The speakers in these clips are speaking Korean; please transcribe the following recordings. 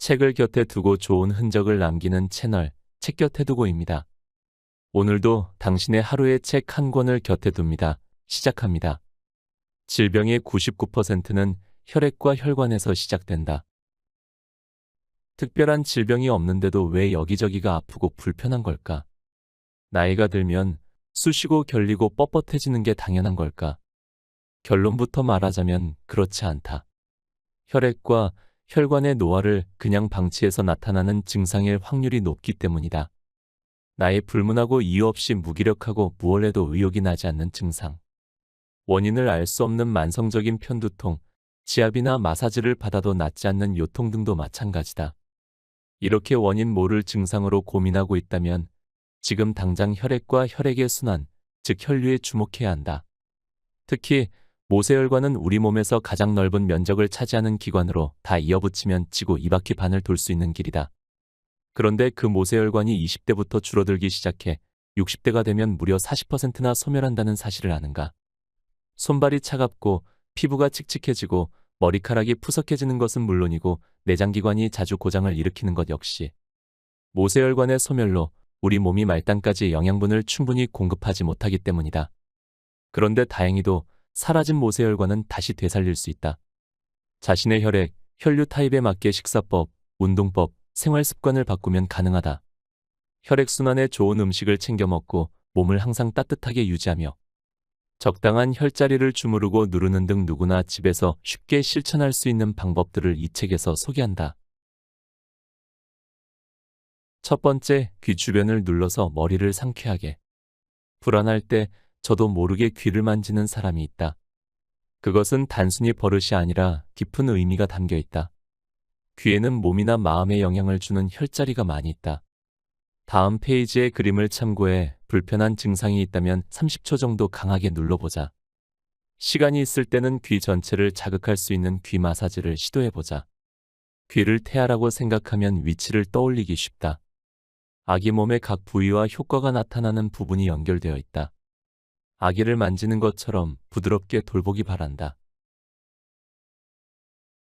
책을 곁에 두고 좋은 흔적을 남기는 채널, 책 곁에 두고입니다. 오늘도 당신의 하루의 책 한 권을 곁에 둡니다. 시작합니다. 질병의 99%는 혈액과 혈관에서 시작된다. 특별한 질병이 없는데도 왜 여기저기가 아프고 불편한 걸까? 나이가 들면 쑤시고 결리고 뻣뻣해지는 게 당연한 걸까? 결론부터 말하자면 그렇지 않다. 혈액과 혈관의 노화를 그냥 방치해서 나타나는 증상일 확률이 높기 때문이다. 나의 불문하고 이유 없이 무기력하고 무얼 해도 의욕이 나지 않는 증상. 원인을 알 수 없는 만성적인 편두통, 지압이나 마사지를 받아도 낫지 않는 요통 등도 마찬가지다. 이렇게 원인 모를 증상으로 고민하고 있다면 지금 당장 혈액과 혈액의 순환, 즉 혈류에 주목해야 한다. 특히 모세혈관은 우리 몸에서 가장 넓은 면적을 차지하는 기관으로 다 이어붙이면 지구 2바퀴 반을 돌 수 있는 길이다. 그런데 그 모세혈관이 20대부터 줄어들기 시작해 60대가 되면 무려 40%나 소멸한다는 사실을 아는가? 손발이 차갑고 피부가 칙칙해지고 머리카락이 푸석해지는 것은 물론이고 내장기관이 자주 고장을 일으키는 것 역시 모세혈관의 소멸로 우리 몸이 말단까지 영양분을 충분히 공급하지 못하기 때문이다. 그런데 다행히도 사라진 모세혈관은 다시 되살릴 수 있다. 자신의 혈액, 혈류 타입에 맞게 식사법, 운동법, 생활습관을 바꾸면 가능하다. 혈액순환에 좋은 음식을 챙겨 먹고 몸을 항상 따뜻하게 유지하며 적당한 혈자리를 주무르고 누르는 등 누구나 집에서 쉽게 실천할 수 있는 방법들을 이 책에서 소개한다. 첫 번째, 귀 주변을 눌러서 머리를 상쾌하게. 불안할 때 저도 모르게 귀를 만지는 사람이 있다. 그것은 단순히 버릇이 아니라 깊은 의미가 담겨 있다. 귀에는 몸이나 마음에 영향을 주는 혈자리가 많이 있다. 다음 페이지의 그림을 참고해 불편한 증상이 있다면 30초 정도 강하게 눌러보자. 시간이 있을 때는 귀 전체를 자극할 수 있는 귀 마사지를 시도해보자. 귀를 태아라고 생각하면 위치를 떠올리기 쉽다. 아기 몸의 각 부위와 효과가 나타나는 부분이 연결되어 있다. 아기를 만지는 것처럼 부드럽게 돌보기 바란다.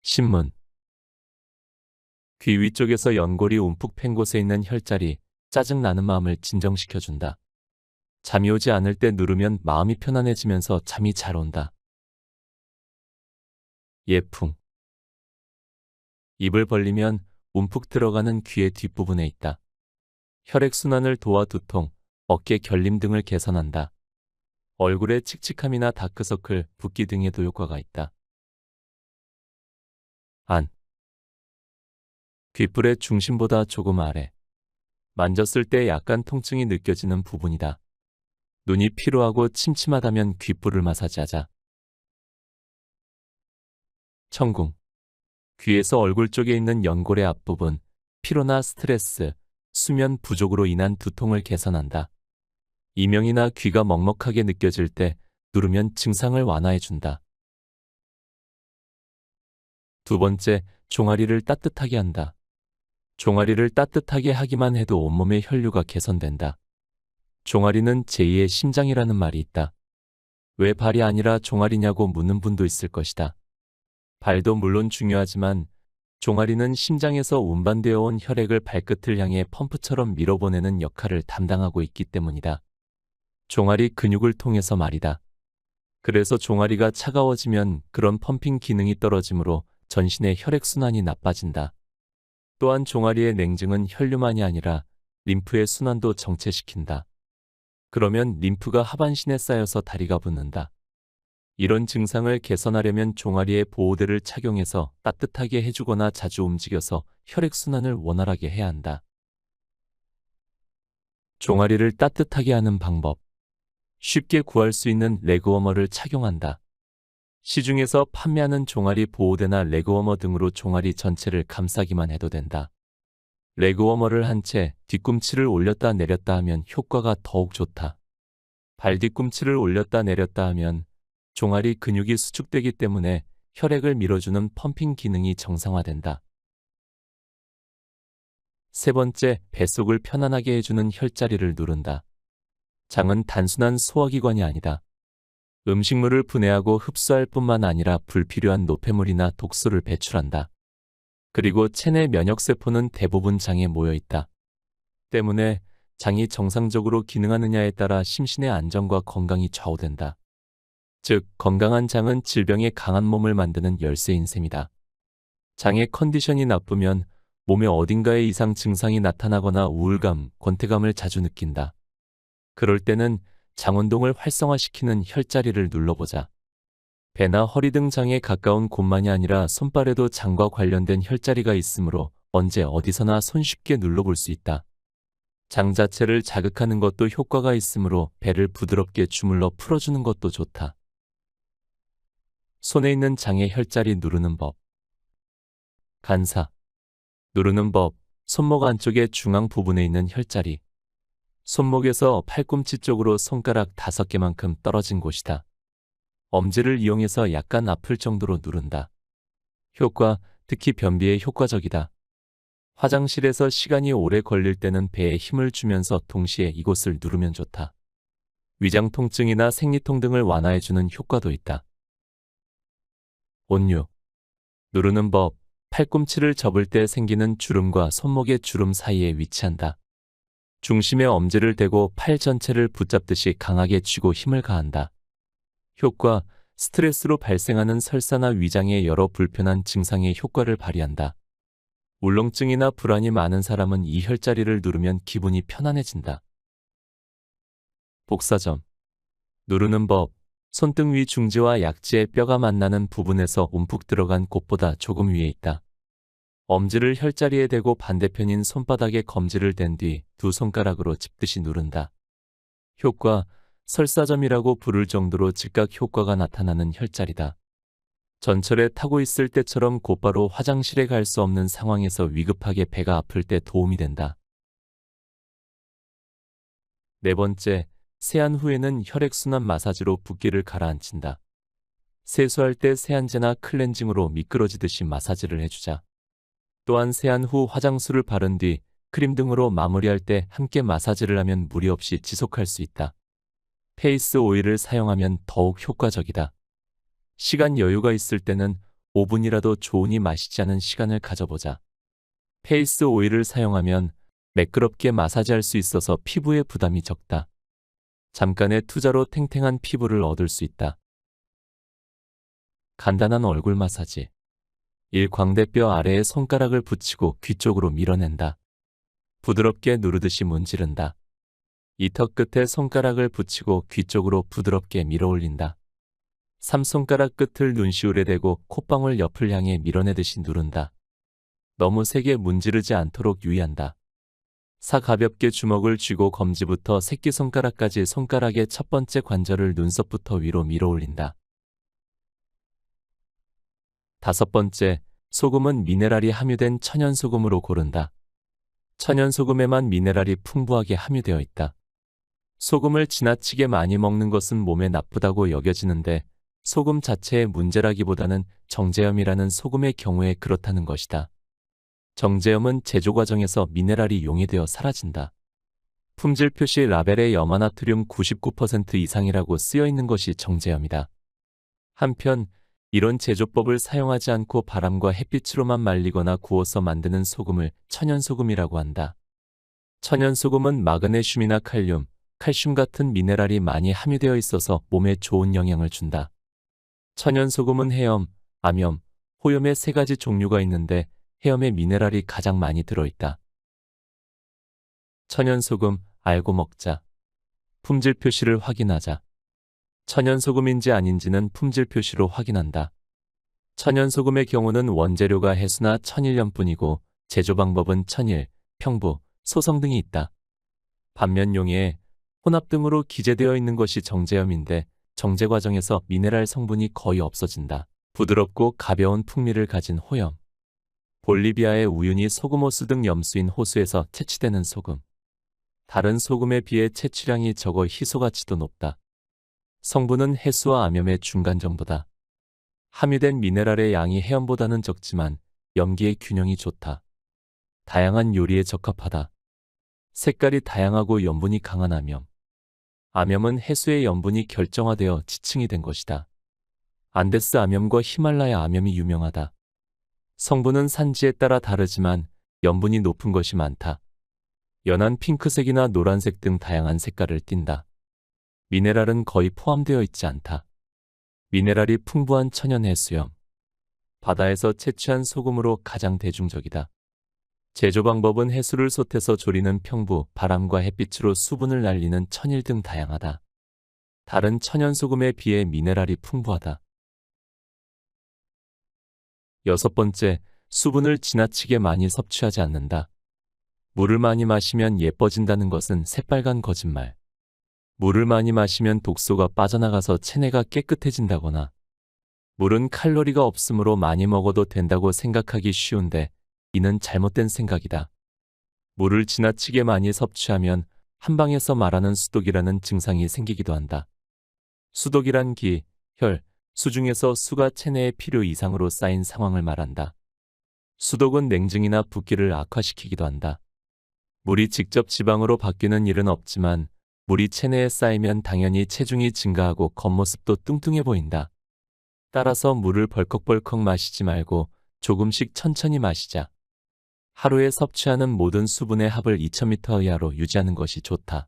신문. 귀 위쪽에서 연골이 움푹 팬 곳에 있는 혈자리, 짜증나는 마음을 진정시켜준다. 잠이 오지 않을 때 누르면 마음이 편안해지면서 잠이 잘 온다. 예풍. 입을 벌리면 움푹 들어가는 귀의 뒷부분에 있다. 혈액순환을 도와 두통, 어깨 결림 등을 개선한다. 얼굴의 칙칙함이나 다크서클, 붓기 등에도 효과가 있다. 안. 귓불의 중심보다 조금 아래. 만졌을 때 약간 통증이 느껴지는 부분이다. 눈이 피로하고 침침하다면 귓불을 마사지하자. 천궁. 귀에서 얼굴 쪽에 있는 연골의 앞부분, 피로나 스트레스, 수면 부족으로 인한 두통을 개선한다. 이명이나 귀가 먹먹하게 느껴질 때 누르면 증상을 완화해준다. 두 번째, 종아리를 따뜻하게 한다. 종아리를 따뜻하게 하기만 해도 온몸의 혈류가 개선된다. 종아리는 제2의 심장이라는 말이 있다. 왜 발이 아니라 종아리냐고 묻는 분도 있을 것이다. 발도 물론 중요하지만 종아리는 심장에서 운반되어 온 혈액을 발끝을 향해 펌프처럼 밀어보내는 역할을 담당하고 있기 때문이다. 종아리 근육을 통해서 말이다. 그래서 종아리가 차가워지면 그런 펌핑 기능이 떨어지므로 전신의 혈액순환이 나빠진다. 또한 종아리의 냉증은 혈류만이 아니라 림프의 순환도 정체시킨다. 그러면 림프가 하반신에 쌓여서 다리가 붓는다. 이런 증상을 개선하려면 종아리에 보호대를 착용해서 따뜻하게 해주거나 자주 움직여서 혈액순환을 원활하게 해야 한다. 종아리를 따뜻하게 하는 방법. 쉽게 구할 수 있는 레그워머를 착용한다. 시중에서 판매하는 종아리 보호대나 레그워머 등으로 종아리 전체를 감싸기만 해도 된다. 레그워머를 한 채 뒤꿈치를 올렸다 내렸다 하면 효과가 더욱 좋다. 발 뒤꿈치를 올렸다 내렸다 하면 종아리 근육이 수축되기 때문에 혈액을 밀어주는 펌핑 기능이 정상화된다. 세 번째, 뱃속을 편안하게 해주는 혈자리를 누른다. 장은 단순한 소화기관이 아니다. 음식물을 분해하고 흡수할 뿐만 아니라 불필요한 노폐물이나 독소를 배출한다. 그리고 체내 면역세포는 대부분 장에 모여 있다. 때문에 장이 정상적으로 기능하느냐에 따라 심신의 안정과 건강이 좌우된다. 즉, 건강한 장은 질병에 강한 몸을 만드는 열쇠인 셈이다. 장의 컨디션이 나쁘면 몸의 어딘가에 이상 증상이 나타나거나 우울감, 권태감을 자주 느낀다. 그럴 때는 장운동을 활성화시키는 혈자리를 눌러보자. 배나 허리 등 장에 가까운 곳만이 아니라 손발에도 장과 관련된 혈자리가 있으므로 언제 어디서나 손쉽게 눌러볼 수 있다. 장 자체를 자극하는 것도 효과가 있으므로 배를 부드럽게 주물러 풀어주는 것도 좋다. 손에 있는 장의 혈자리 누르는 법. 간사. 누르는 법. 손목 안쪽의 중앙 부분에 있는 혈자리. 손목에서 팔꿈치 쪽으로 손가락 5개만큼 떨어진 곳이다. 엄지를 이용해서 약간 아플 정도로 누른다. 효과, 특히 변비에 효과적이다. 화장실에서 시간이 오래 걸릴 때는 배에 힘을 주면서 동시에 이곳을 누르면 좋다. 위장 통증이나 생리통 등을 완화해주는 효과도 있다. 온유. 누르는 법. 팔꿈치를 접을 때 생기는 주름과 손목의 주름 사이에 위치한다. 중심에 엄지를 대고 팔 전체를 붙잡듯이 강하게 쥐고 힘을 가한다. 효과, 스트레스로 발생하는 설사나 위장의 여러 불편한 증상에 효과를 발휘한다. 울렁증이나 불안이 많은 사람은 이 혈자리를 누르면 기분이 편안해진다. 복사점. 누르는 법. 손등 위 중지와 약지의 뼈가 만나는 부분에서 움푹 들어간 곳보다 조금 위에 있다. 엄지를 혈자리에 대고 반대편인 손바닥에 검지를 댄 뒤 두 손가락으로 짚듯이 누른다. 효과, 설사점이라고 부를 정도로 즉각 효과가 나타나는 혈자리다. 전철에 타고 있을 때처럼 곧바로 화장실에 갈 수 없는 상황에서 위급하게 배가 아플 때 도움이 된다. 네 번째, 세안 후에는 혈액순환 마사지로 붓기를 가라앉힌다. 세수할 때 세안제나 클렌징으로 미끄러지듯이 마사지를 해주자. 또한 세안 후 화장수를 바른 뒤 크림 등으로 마무리할 때 함께 마사지를 하면 무리 없이 지속할 수 있다. 페이스 오일을 사용하면 더욱 효과적이다. 시간 여유가 있을 때는 5분이라도 좋으니 마시지 않은 시간을 가져보자. 페이스 오일을 사용하면 매끄럽게 마사지할 수 있어서 피부에 부담이 적다. 잠깐의 투자로 탱탱한 피부를 얻을 수 있다. 간단한 얼굴 마사지. 1. 광대뼈 아래에 손가락을 붙이고 귀 쪽으로 밀어낸다. 부드럽게 누르듯이 문지른다. 2. 턱 끝에 손가락을 붙이고 귀 쪽으로 부드럽게 밀어 올린다. 3. 손가락 끝을 눈시울에 대고 콧방울 옆을 향해 밀어내듯이 누른다. 너무 세게 문지르지 않도록 유의한다. 4. 가볍게 주먹을 쥐고 검지부터 새끼손가락까지 손가락의 첫 번째 관절을 눈썹부터 위로 밀어 올린다. 5. 번째, 소금은 미네랄이 함유된 천연소금으로 고른다. 천연소금에만 미네랄이 풍부하게 함유되어 있다. 소금을 지나치게 많이 먹는 것은 몸에 나쁘다고 여겨지는데 소금 자체의 문제라기보다는 정제염이라는 소금의 경우에 그렇다는 것이다. 정제염은 제조 과정에서 미네랄이 용해되어 사라진다. 품질 표시 라벨에 염화나트륨 99% 이상이라고 쓰여 있는 것이 정제염이다. 한편 이런 제조법을 사용하지 않고 바람과 햇빛으로만 말리거나 구워서 만드는 소금을 천연소금이라고 한다. 천연소금은 마그네슘이나 칼륨, 칼슘 같은 미네랄이 많이 함유되어 있어서 몸에 좋은 영향을 준다. 천연소금은 해염, 암염, 호염의 3가지 종류가 있는데 해염에 미네랄이 가장 많이 들어있다. 천연소금, 알고 먹자. 품질 표시를 확인하자. 천연소금인지 아닌지는 품질 표시로 확인한다. 천연소금의 경우는 원재료가 해수나 천일염뿐이고 제조 방법은 천일, 평부, 소성 등이 있다. 반면 용해, 혼합 등으로 기재되어 있는 것이 정제염인데 정제 과정에서 미네랄 성분이 거의 없어진다. 부드럽고 가벼운 풍미를 가진 호염. 볼리비아의 우유니 소금호수 등 염수인 호수에서 채취되는 소금. 다른 소금에 비해 채취량이 적어 희소 가치도 높다. 성분은 해수와 암염의 중간 정도다. 함유된 미네랄의 양이 해염보다는 적지만 염기의 균형이 좋다. 다양한 요리에 적합하다. 색깔이 다양하고 염분이 강한 암염. 암염은 해수의 염분이 결정화되어 지층이 된 것이다. 안데스 암염과 히말라야 암염이 유명하다. 성분은 산지에 따라 다르지만 염분이 높은 것이 많다. 연한 핑크색이나 노란색 등 다양한 색깔을 띈다. 미네랄은 거의 포함되어 있지 않다. 미네랄이 풍부한 천연 해수염. 바다에서 채취한 소금으로 가장 대중적이다. 제조 방법은 해수를 솥에서 졸이는 평부, 바람과 햇빛으로 수분을 날리는 천일 등 다양하다. 다른 천연 소금에 비해 미네랄이 풍부하다. 여섯 번째, 수분을 지나치게 많이 섭취하지 않는다. 물을 많이 마시면 예뻐진다는 것은 새빨간 거짓말. 물을 많이 마시면 독소가 빠져나가서 체내가 깨끗해진다거나 물은 칼로리가 없으므로 많이 먹어도 된다고 생각하기 쉬운데 이는 잘못된 생각이다. 물을 지나치게 많이 섭취하면 한방에서 말하는 수독이라는 증상이 생기기도 한다. 수독이란 기, 혈, 수 중에서 수가 체내에 필요 이상으로 쌓인 상황을 말한다. 수독은 냉증이나 붓기를 악화시키기도 한다. 물이 직접 지방으로 바뀌는 일은 없지만 물이 체내에 쌓이면 당연히 체중이 증가하고 겉모습도 뚱뚱해 보인다. 따라서 물을 벌컥벌컥 마시지 말고 조금씩 천천히 마시자. 하루에 섭취하는 모든 수분의 합을 2000m 이하로 유지하는 것이 좋다.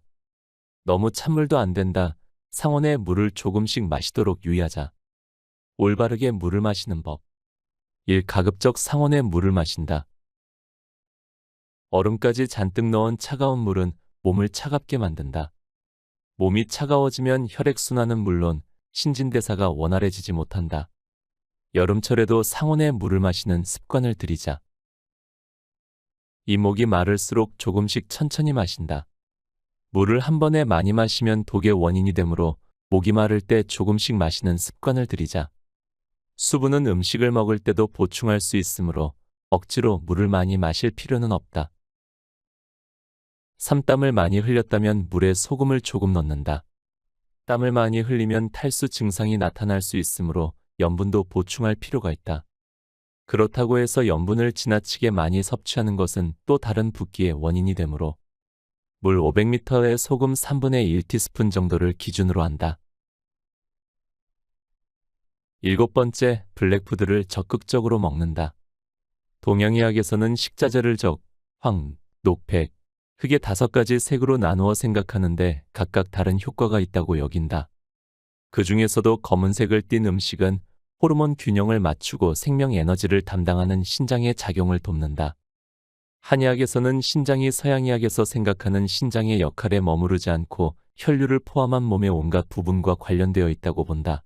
너무 찬물도 안 된다. 상온에 물을 조금씩 마시도록 유의하자. 올바르게 물을 마시는 법. 1. 가급적 상온에 물을 마신다. 얼음까지 잔뜩 넣은 차가운 물은 몸을 차갑게 만든다. 몸이 차가워지면 혈액순환은 물론 신진대사가 원활해지지 못한다. 여름철에도 상온에 물을 마시는 습관을 들이자. 이 목이 마를수록 조금씩 천천히 마신다. 물을 한 번에 많이 마시면 독의 원인이 되므로 목이 마를 때 조금씩 마시는 습관을 들이자. 수분은 음식을 먹을 때도 보충할 수 있으므로 억지로 물을 많이 마실 필요는 없다. 3. 땀을 많이 흘렸다면 물에 소금을 조금 넣는다. 땀을 많이 흘리면 탈수 증상이 나타날 수 있으므로 염분도 보충할 필요가 있다. 그렇다고 해서 염분을 지나치게 많이 섭취하는 것은 또 다른 붓기의 원인이 되므로 물 500ml에 소금 3분의 1티스푼 정도를 기준으로 한다. 7. 번째, 블랙푸드를 적극적으로 먹는다. 동양의학에서는 식자재를 적, 황, 녹, 백, 흑의 5가지 색으로 나누어 생각하는데 각각 다른 효과가 있다고 여긴다. 그 중에서도 검은색을 띤 음식은 호르몬 균형을 맞추고 생명 에너지를 담당하는 신장의 작용을 돕는다. 한의학에서는 신장이 서양의학에서 생각하는 신장의 역할에 머무르지 않고 혈류를 포함한 몸의 온갖 부분과 관련되어 있다고 본다.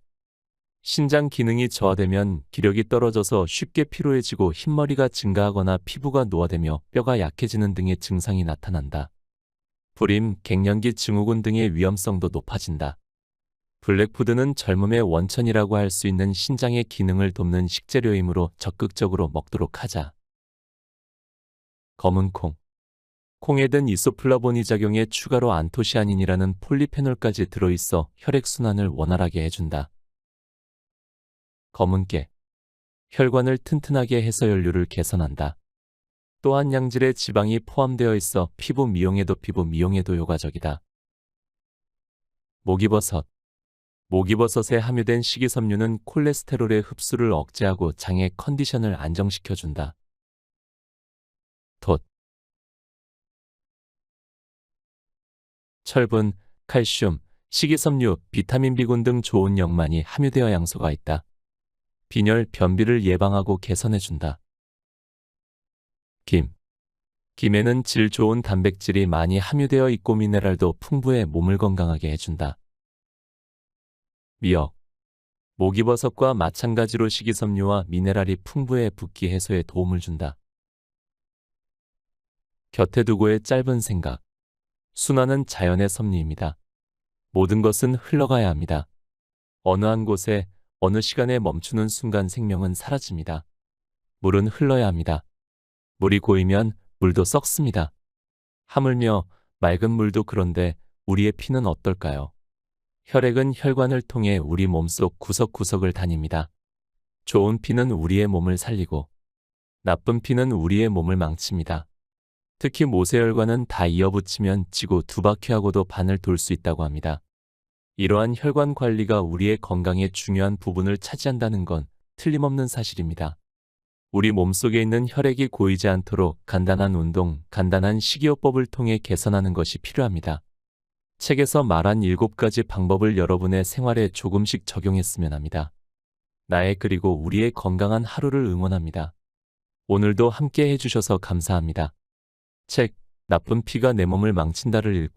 신장 기능이 저하되면 기력이 떨어져서 쉽게 피로해지고 흰머리가 증가하거나 피부가 노화되며 뼈가 약해지는 등의 증상이 나타난다. 불임, 갱년기 증후군 등의 위험성도 높아진다. 블랙푸드는 젊음의 원천이라고 할 수 있는 신장의 기능을 돕는 식재료이므로 적극적으로 먹도록 하자. 검은 콩. 콩에 든 이소플라보니 작용에 추가로 안토시아닌이라는 폴리페놀까지 들어있어 혈액순환을 원활하게 해준다. 검은 깨. 혈관을 튼튼하게 해서 혈류를 개선한다. 또한 양질의 지방이 포함되어 있어 피부 미용에도 효과적이다. 목이버섯. 목이버섯에 함유된 식이섬유는 콜레스테롤의 흡수를 억제하고 장의 컨디션을 안정시켜준다. 돛. 철분, 칼슘, 식이섬유, 비타민 B군 등 좋은 영양만이 함유되어 양소가 있다. 빈혈, 변비를 예방하고 개선해준다. 김. 김에는 질 좋은 단백질이 많이 함유되어 있고 미네랄도 풍부해 몸을 건강하게 해준다. 미역. 목이버섯과 마찬가지로 식이섬유와 미네랄이 풍부해 붓기 해소에 도움을 준다. 곁에 두고의 짧은 생각. 순환은 자연의 섭리입니다. 모든 것은 흘러가야 합니다. 어느 한 곳에 어느 시간에 멈추는 순간 생명은 사라집니다. 물은 흘러야 합니다. 물이 고이면 물도 썩습니다. 하물며 맑은 물도 그런데 우리의 피는 어떨까요? 혈액은 혈관을 통해 우리 몸속 구석구석을 다닙니다. 좋은 피는 우리의 몸을 살리고 나쁜 피는 우리의 몸을 망칩니다. 특히 모세혈관은 다 이어붙이면 지구 2바퀴하고도 반을 돌 수 있다고 합니다. 이러한 혈관 관리가 우리의 건강의 중요한 부분을 차지한다는 건 틀림없는 사실입니다. 우리 몸속에 있는 혈액이 고이지 않도록 간단한 운동, 간단한 식이요법을 통해 개선하는 것이 필요합니다. 책에서 말한 7가지 방법을 여러분의 생활에 조금씩 적용했으면 합니다. 나의 그리고 우리의 건강한 하루를 응원합니다. 오늘도 함께 해주셔서 감사합니다. 책, 나쁜 피가 내 몸을 망친다를 읽고